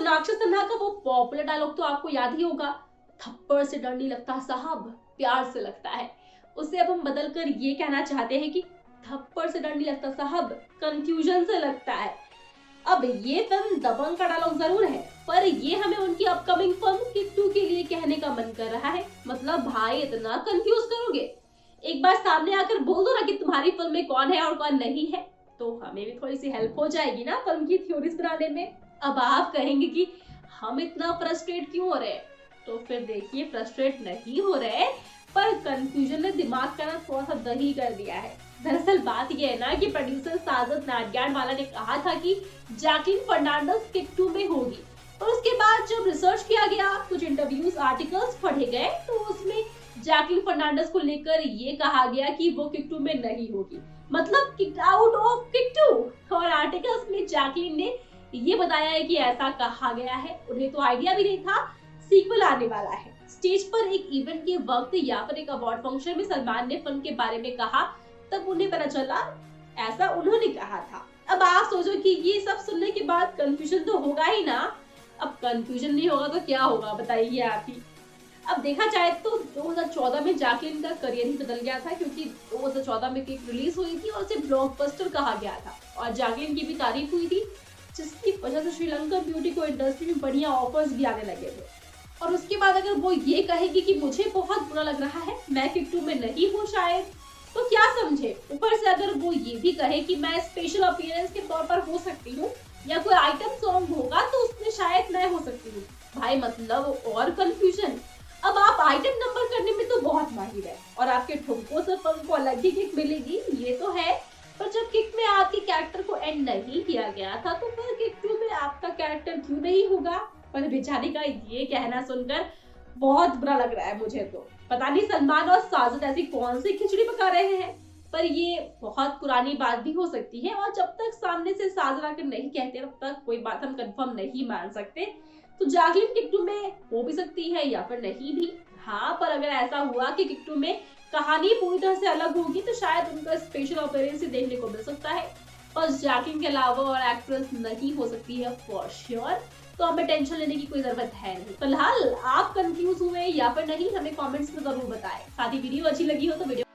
सोनाक्षी सिन्हा का वो popular dialogue तो आपको याद ही होगा, थप्पड़ से डर नहीं लगता साहब, प्यार से लगता है। उसे अब हम बदल कर ये कहना चाहते हैं कि थप्पड़ से डर नहीं लगता साहब, कंफ्यूजन से लगता है। अब ये फिल्म दबंग का डायलॉग जरूर है, पर ये हमें उनकी अपकमिंग फिल्म किक 2 के लिए कहने का मन कर रहा है। मतलब भाई इतना कंफ्यूज करोगे, एक बार सामने आकर बोल दो ना कि तुम्हारी फिल्म में कौन है और कौन नहीं है, तो हमें भी थोड़ी सी हेल्प हो जाएगी ना फिल्म की थ्योरीज बनाने में। अब आप कहेंगे कि हम इतना फ्रस्ट्रेट क्यों हो रहे हैं, तो फिर देखिए फ्रस्ट्रेट नहीं हो रहे, पर कंफ्यूजन ने दिमाग का ना थोड़ा सा दही कर दिया है। दरअसल बात यह है ना कि प्रोड्यूसर साजिद नाडियाडवाला ने कहा था कि जैकलीन फर्नांडिस किक 2 में होगी, और उसके बाद जब रिसर्च किया गया, कुछ इंटरव्यूज आर्टिकल्स पढ़े गए, तो उसमें जैकलीन फर्नांडिस को लेकर ये कहा गया कि वो किक 2 में नहीं होगी, मतलब किक आउट ऑफ किक 2। और आर्टिकल्स में जैकलीन ने ये बताया है कि ऐसा कहा गया है, उन्हें तो आइडिया भी नहीं था सीक्वल आने वाला है। स्टेज पर एक इवेंट के वक्त या फिर एक अवार्ड फंक्शन में सलमान ने फिल्म के बारे में कहा, तब उन्हें पता चला ऐसा उन्होंने कहा था। अब आप सोचो कि ये सब सुनने के बाद कंफ्यूजन तो होगा ही ना। अब कंफ्यूजन नहीं होगा तो क्या होगा बताइए आप ही। अब देखा जाए तो 2014 में जैकलीन का करियर ही बदल गया था, क्योंकि 2014 में केक रिलीज हुई थी और उसे ब्लॉकबस्टर कहा गया था, और जैकलीन की भी तारीफ हुई थी, जिसकी वजह से श्रीलंकन ब्यूटी को इंडस्ट्री में बढ़िया ऑफर्स भी आने लगे थे। और उसके बाद अगर वो ये कहेगी कि मुझे बहुत बुरा लग रहा है, मैं किक 2 में नहीं हूँ शायद, तो क्या समझे। ऊपर से अगर वो ये भी कहे कि मैं स्पेशल अपीयरेंस के तौर पर हो सकती हूँ, या कोई आइटम सॉन्ग होगा तो उसमें शायद मैं हो सकती हूँ, भाई मतलब और कंफ्यूजन। अब आप आइटम नंबर करने में तो बहुत माहिर है, और आपके ठुमकों से फिल्म को अलग ही किक मिलेगी, ये तो है। पर जब किक में आपके कैरेक्टर को एंड नहीं किया गया था, तो फिर किक 2 में आपका कैरेक्टर क्यों नहीं होगा। पर बेचारी का ये कहना सुनकर बहुत बुरा लग रहा है मुझे तो। पता नहीं सलमान और साजिद ऐसी कौन सी खिचड़ी पका रहे हैं, पर ये बहुत पुरानी बात भी हो सकती है, और जब तक सामने से साजिद आकर नहीं कहते तब तक कोई बात हम कंफर्म नहीं मान सकते। तो जैकलीन किक 2 में हो भी सकती है या फिर नहीं भी। हाँ, पर अगर ऐसा हुआ कि किक 2 में कहानी पूरी तरह से अलग होगी, तो शायद उनका स्पेशल अपीयरेंस ही देखने को मिल सकता है। बस जैकलीन के अलावा और एक्ट्रेस नहीं हो सकती है फॉर श्योर, तो हमें टेंशन लेने की कोई जरूरत है नहीं। फिलहाल आप कंफ्यूज हुए या फिर नहीं, हमें कमेंट्स में जरूर बताएं। साथ ही वीडियो अच्छी लगी हो तो वीडियो